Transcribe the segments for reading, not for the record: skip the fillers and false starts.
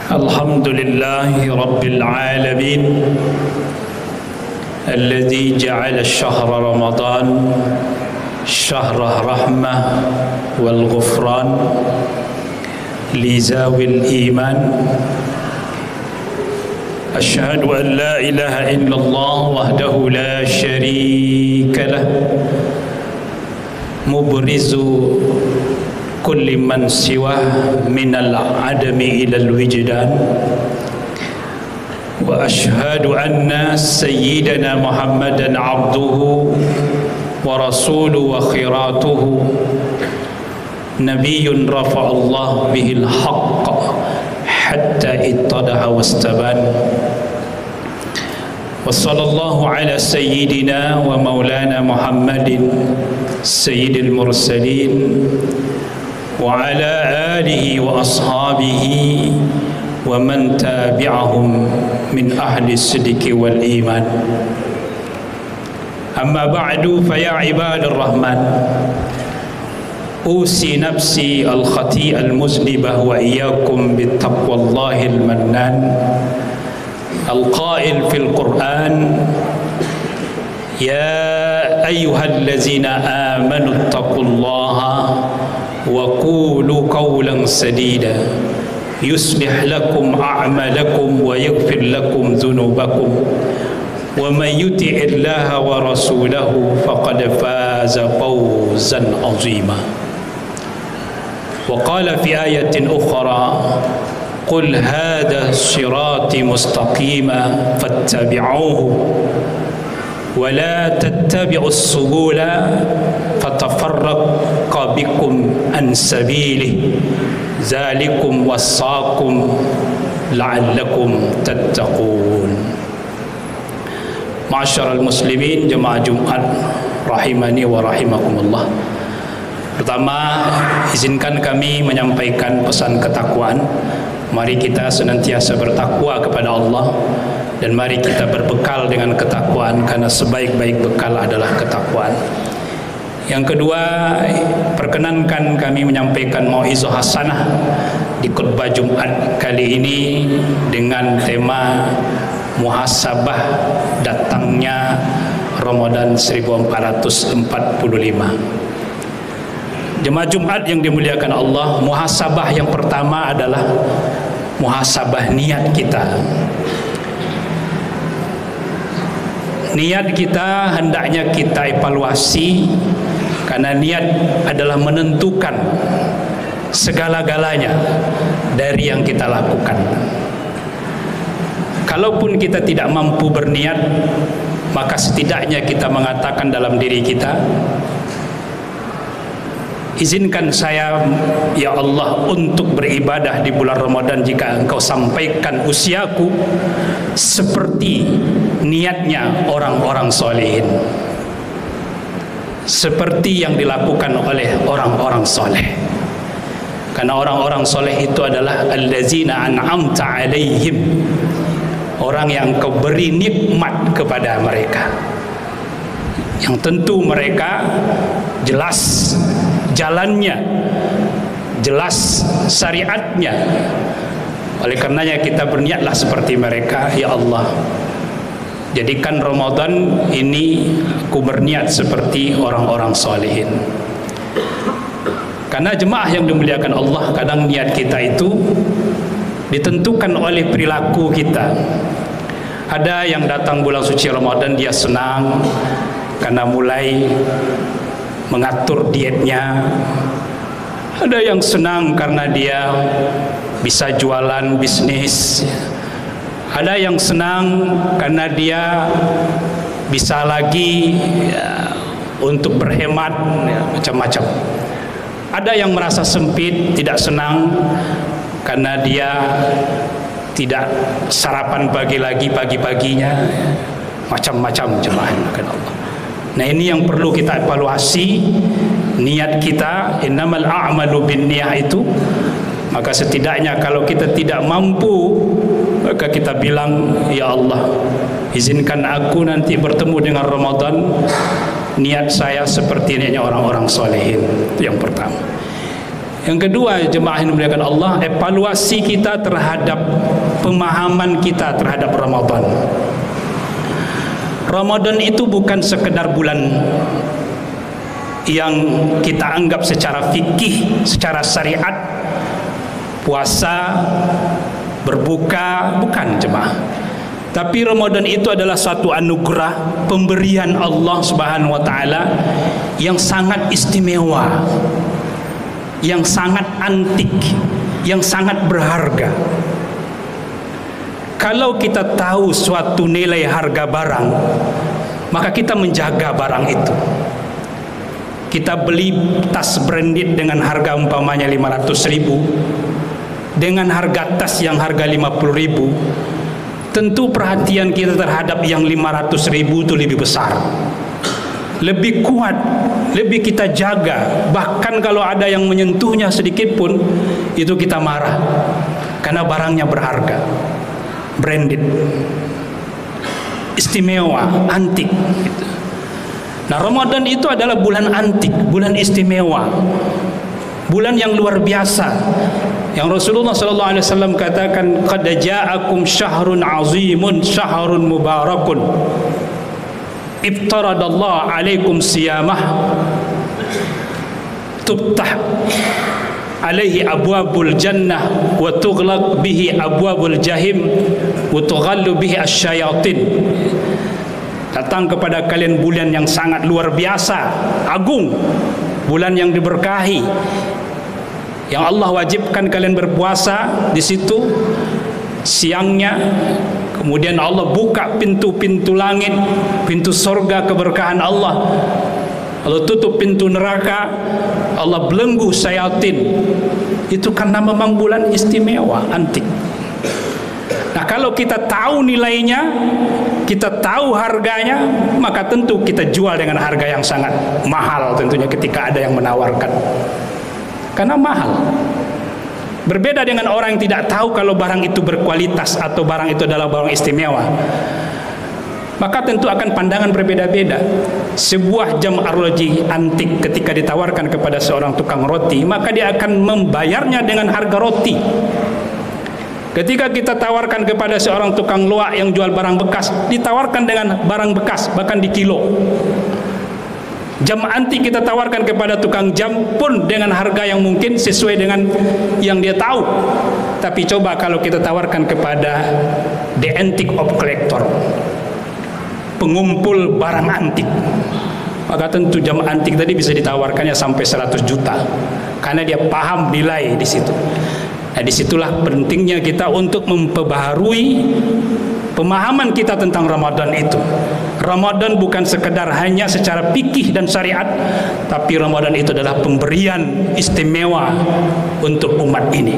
Alhamdulillahi Rabbil Alamin Alladhi ja'ala syahra Ramadan syahra rahmah wal ghufran li zawil iman. Asyhadu an la ilaha illallah wahdahu la syarika lah mubrizu kulli man siwah minal adami ilal wijdan. Wa ashhadu anna sayyidana Muhammadan abduhu wa rasuluhu wa khiratuhu nabiyyun rafa'allahu bihil haqq hatta ittadaha wastaban. Wa sallallahu ala sayyidina wa maulana Muhammadin sayyidil mursalin wa ala alihi wa ashabihi wa man tabi'ahum min ahli sidqi wal iman. Amma ba'du fa ya ibadar rahman usi nafsi al khati' al muznibah wa iyyakum bit taqwallahil mannan al qail fil Qur'an ya ayyuhallazina amanu taqullaha wa qulu qawlan sadida yuslih lakum a'malakum wa yaghfir lakum dhunubakum wa man yuti'illaha wa rasulahu faqad faza fawzan 'azima. Wa qala fi ayatin ukhra qul hadha sirati mustaqima fattabi'uhu wa la tattabi'us subula fatafarraqa bikum an sabilihi zalikum wassakum la'allakum tattaqun. Ma'asyiral muslimin jemaah Jumat rahimani wa rahimakumullah. Pertama, izinkan kami menyampaikan pesan ketakwaan. Mari kita senantiasa bertakwa kepada Allah dan mari kita berbekal dengan ketakwaan karena sebaik-baik bekal adalah ketakwaan. Yang kedua, perkenankan kami menyampaikan mau'izah hasanah di khutbah Jumat kali ini dengan tema muhasabah datangnya Ramadan 1445. Jemaah Jumat yang dimuliakan Allah, muhasabah yang pertama adalah muhasabah niat kita. Niat kita hendaknya kita evaluasi karena niat adalah menentukan segala-galanya dari yang kita lakukan. Kalaupun kita tidak mampu berniat, maka setidaknya kita mengatakan dalam diri kita, izinkan saya ya Allah untuk beribadah di bulan Ramadan jika engkau sampaikan usiaku seperti niatnya orang-orang solehin, seperti yang dilakukan oleh orang-orang soleh. Karena orang-orang soleh itu adalah allazina an'amta alaihim, orang yang engkau beri nikmat kepada mereka, yang tentu mereka jelas jalannya, jelas syariatnya. Oleh karenanya kita berniatlah seperti mereka. Ya Allah, jadikan Ramadan ini aku berniat seperti orang-orang solehin. Karena jemaah yang dimuliakan Allah, kadang niat kita itu ditentukan oleh perilaku kita. Ada yang datang bulan suci Ramadan dia senang karena mulai mengatur dietnya. Ada yang senang karena dia bisa jualan bisnis. Ada yang senang karena dia bisa lagi untuk berhemat, macam-macam. Ada yang merasa sempit, tidak senang karena dia tidak sarapan pagi lagi pagi-paginya, macam-macam jemaah yang Allah. Nah, ini yang perlu kita evaluasi niat kita. Innamal a'malu binniyah itu, maka setidaknya kalau kita tidak mampu, maka kita bilang, ya Allah, izinkan aku nanti bertemu dengan Ramadan niat saya seperti niatnya orang-orang solehin. Itu yang pertama. Yang kedua, jemaah yang dimuliakan Allah, evaluasi kita terhadap pemahaman kita terhadap Ramadan. Ramadan itu bukan sekedar bulan yang kita anggap secara fikih, secara syariat, puasa, berbuka, bukan jemaah. Tapi Ramadan itu adalah suatu anugerah, pemberian Allah Subhanahu wa taala yang sangat istimewa, yang sangat antik, yang sangat berharga. Kalau kita tahu suatu nilai harga barang, maka kita menjaga barang itu. Kita beli tas branded dengan harga umpamanya 500.000 dengan harga tas yang harga 50.000, tentu perhatian kita terhadap yang 500.000 itu lebih besar, lebih kuat, lebih kita jaga. Bahkan kalau ada yang menyentuhnya sedikit pun, itu kita marah karena barangnya berharga, branded, istimewa, antik. Nah, Ramadan itu adalah bulan antik, bulan istimewa, bulan yang luar biasa. Yang Rasulullah SAW katakan, qad ja'akum syahrun azimun, syahrun mubarakun, iftaradallahu alaikum siyamah, tuftah alaihi abwabul jannah wa tughlaq bihi abwabul jahim wa tughallu bihi asyayatin. Datang kepada kalian bulan yang sangat luar biasa, agung, bulan yang diberkahi, yang Allah wajibkan kalian berpuasa di situ siangnya. Kemudian Allah buka pintu-pintu langit, pintu sorga keberkahan Allah. Allah tutup pintu neraka, Allah belenggu syayatin. Itu karena memang bulan istimewa, antik. Nah, kalau kita tahu nilainya, kita tahu harganya, maka tentu kita jual dengan harga yang sangat mahal tentunya ketika ada yang menawarkan. Karena mahal. Berbeda dengan orang yang tidak tahu kalau barang itu berkualitas atau barang itu adalah barang istimewa. Maka tentu akan pandangan berbeda-beda. Sebuah jam arloji antik ketika ditawarkan kepada seorang tukang roti, maka dia akan membayarnya dengan harga roti. Ketika kita tawarkan kepada seorang tukang loak yang jual barang bekas, ditawarkan dengan barang bekas, bahkan di kilo. Jam antik kita tawarkan kepada tukang jam pun dengan harga yang mungkin sesuai dengan yang dia tahu. Tapi coba kalau kita tawarkan kepada the antique of collector, pengumpul barang antik, maka tentu jam antik tadi bisa ditawarkannya sampai 100 juta karena dia paham nilai di situ. Nah, disitulah pentingnya kita untuk memperbaharui pemahaman kita tentang Ramadan itu. Ramadan bukan sekedar hanya secara fikih dan syariat, tapi Ramadan itu adalah pemberian istimewa untuk umat ini.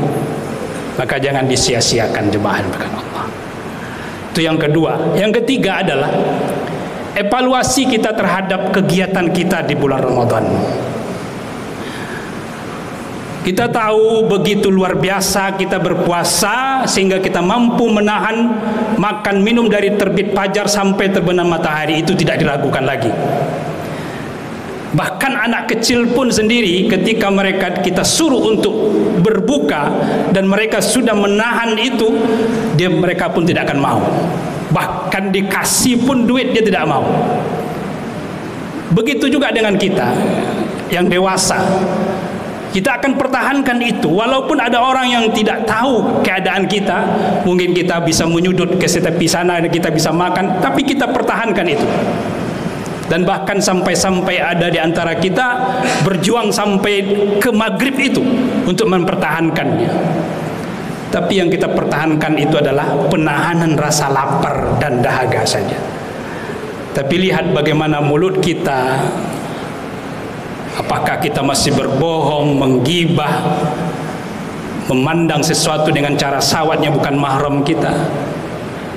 Maka jangan disia-siakan jemaah dengan Allah. Itu yang kedua. Yang ketiga adalah evaluasi kita terhadap kegiatan kita di bulan Ramadan. Kita tahu begitu luar biasa kita berpuasa sehingga kita mampu menahan makan minum dari terbit fajar sampai terbenam matahari, itu tidak diragukan lagi. Bahkan anak kecil pun sendiri ketika kita suruh untuk berbuka dan mereka sudah menahan itu, mereka pun tidak akan mau. Bahkan dikasih pun duit dia tidak mau. Begitu juga dengan kita yang dewasa. Kita akan pertahankan itu walaupun ada orang yang tidak tahu keadaan kita. Mungkin kita bisa menyudut ke tepi sana dan kita bisa makan, tapi kita pertahankan itu. Dan bahkan sampai-sampai ada di antara kita berjuang sampai ke maghrib itu untuk mempertahankannya. Tapi yang kita pertahankan itu adalah penahanan rasa lapar dan dahaga saja. Tapi lihat bagaimana mulut kita. Apakah kita masih berbohong, menggibah, memandang sesuatu dengan cara sawatnya bukan mahram kita,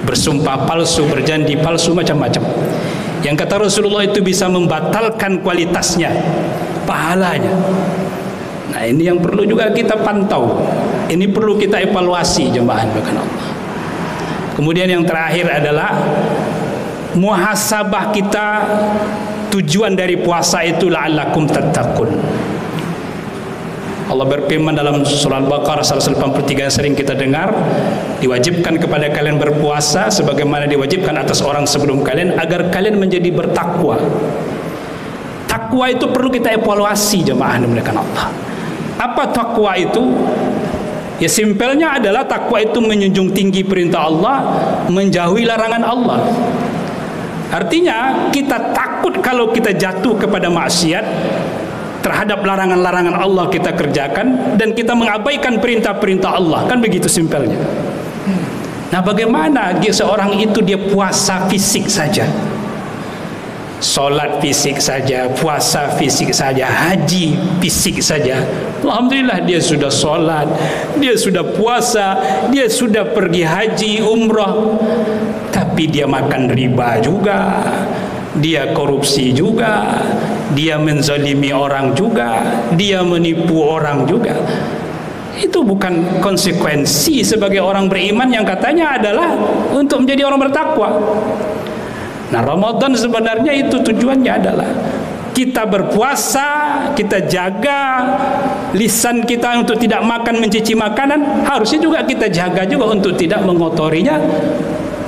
bersumpah palsu, berjanji palsu, macam-macam. Yang kata Rasulullah itu bisa membatalkan kualitasnya, pahalanya. Nah, ini yang perlu juga kita pantau. Ini perlu kita evaluasi jemaah Allah. Kemudian yang terakhir adalah muhasabah kita. Tujuan dari puasa itu la'allakum tattaqun. Allah berfirman dalam surah Al-Baqarah 183 yang sering kita dengar, diwajibkan kepada kalian berpuasa sebagaimana diwajibkan atas orang sebelum kalian agar kalian menjadi bertakwa. Takwa itu perlu kita evaluasi, jemaah dimuliakan Allah. Apa takwa itu? Ya simpelnya adalah takwa itu menjunjung tinggi perintah Allah, menjauhi larangan Allah. Artinya kita takut kalau kita jatuh kepada maksiat, terhadap larangan-larangan Allah kita kerjakan, dan kita mengabaikan perintah-perintah Allah. Kan begitu simpelnya. Nah, bagaimana seorang itu dia puasa fisik saja, solat fisik saja, puasa fisik saja, haji fisik saja. Alhamdulillah dia sudah solat, dia sudah puasa, dia sudah pergi haji, umrah, tapi dia makan riba juga, dia korupsi juga, dia menzalimi orang juga, dia menipu orang juga. Itu bukan konsekuensi sebagai orang beriman yang katanya adalah untuk menjadi orang bertakwa. Nah, Ramadan sebenarnya itu tujuannya adalah kita berpuasa, kita jaga lisan kita untuk tidak makan mencuci makanan, harusnya juga kita jaga juga untuk tidak mengotorinya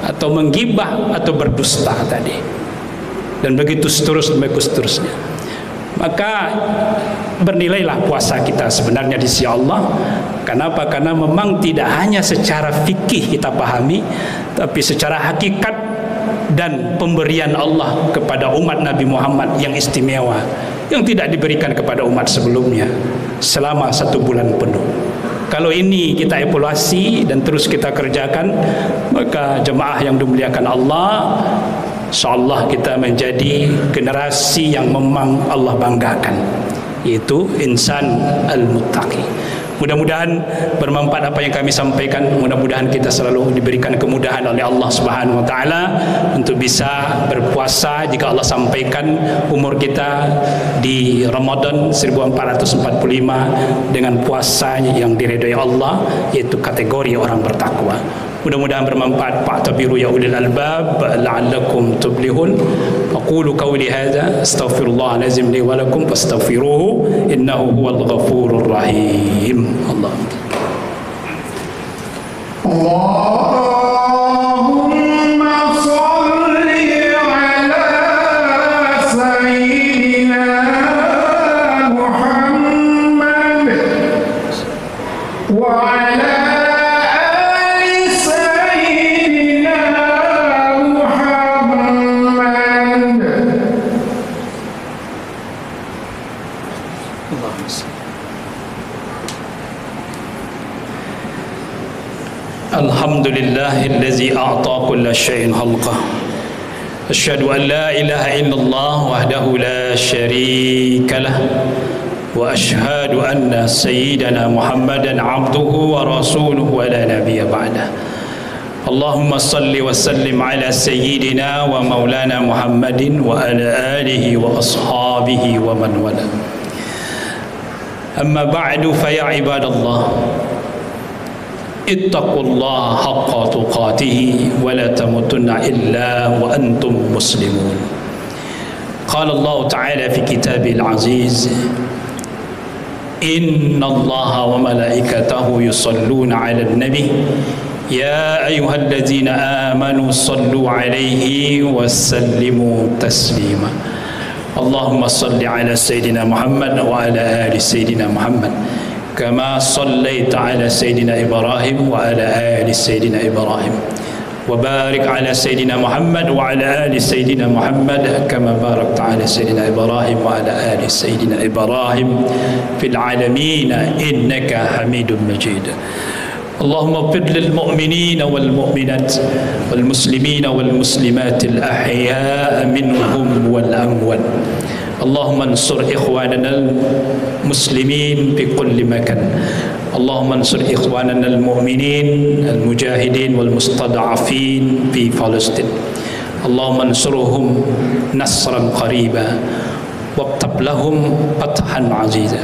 atau menggibah atau berdusta tadi. Dan begitu seterusnya. Maka bernilailah puasa kita sebenarnya di sisi Allah. Kenapa? Karena memang tidak hanya secara fikih kita pahami, tapi secara hakikat dan pemberian Allah kepada umat Nabi Muhammad yang istimewa, yang tidak diberikan kepada umat sebelumnya selama 1 bulan penuh. Kalau ini kita evaluasi dan terus kita kerjakan, maka jemaah yang dimuliakan Allah, insyaallah kita menjadi generasi yang memang Allah banggakan, yaitu insan al-muttaqi. Mudah-mudahan bermanfaat apa yang kami sampaikan. Mudah-mudahan kita selalu diberikan kemudahan oleh Allah Subhanahu wa taala untuk bisa berpuasa jika Allah sampaikan umur kita di Ramadan 1445 dengan puasa yang diridhai Allah, yaitu kategori orang bertakwa. Mudah-mudahan bermanfaat. Fa'tabiru ya ulil albab la'allakum tuflihun. Aqulu qawli hadza astaghfirullah azim li wa lakum fastaghfiruhu innahu huwal ghafurur rahim. Allah. Allahumma shalli ala sayyidina Muhammad wa ala Alhamdulillahillazi a'ta kulla syai'in khalqah. Asyhadu an la ilaha illallah wahdahu la syarika lah. Wa asyhadu anna sayyidana Muhammadan abduhu wa rasuluhu wa la nabiyya ba'dah. Allahumma salli wa sallim ala sayyidina wa maulana Muhammadin wa ala alihi wa ashabihi wa man wala. Amma ba'du fa ya ibadallah, ittaqullaha haqqa tuqatih wa la tamutunna illa wa antum muslimun. Qala Allah Ta'ala fi kitabil aziz, inna Allaha wa malaikatahu yusalluna 'alan nabi ya ayyuhalladzina amanu sallu 'alaihi wa sallimu taslima. Allahumma salli 'ala sayyidina Muhammad wa 'ala ali sayyidina Muhammad كما صليت على سيدنا إبراهيم وعلى آل سيدنا إبراهيم وبارك على سيدنا محمد وعلى آل سيدنا محمد كما باركت على سيدنا إبراهيم وعلى آل سيدنا إبراهيم في العالمين إنك حميد مجيد. اللهم اغفر للمؤمنين والمؤمنات والمسلمين والمسلمات الأحياء منهم والأموات. اللهم انصر إخواننا المسلمين في كل مكان. اللهم انصر إخواننا المؤمنين المجاهدين والمستضعفين في فلسطين. اللهم انصرهم نصرا قريبا واكتب لهم فتحا عزيزا.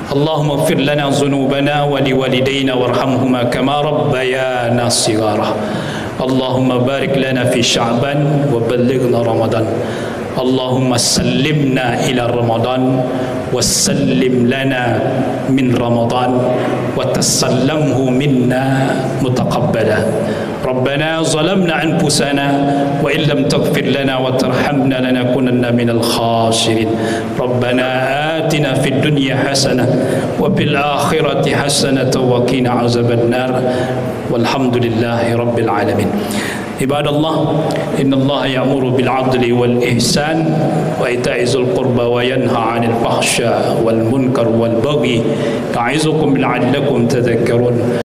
اللهم اغفر لنا ذنوبنا ولوالدينا وارحمهما كما ربيانا صغارا. اللهم بارك لنا في شعبان وبلغنا رمضان. اللهم سلمنا إلى رمضان وسلم لنا من رمضان وتسلمه منا متقبلا. ربنا ظلمنا أنفسنا وإن لم تغفر لنا وترحمنا لنكونن من الخاسرين. ربنا آتنا في الدنيا حسنة وفي الآخرة حسنة وقنا عذاب النار والحمد لله رب العالمين. عباد الله، إن الله يأمر بالعدل والإحسان وإيتاء ذي القربى وينهى عن الفحشاء والمنكر والبغي يعظكم لعلكم تذكرون.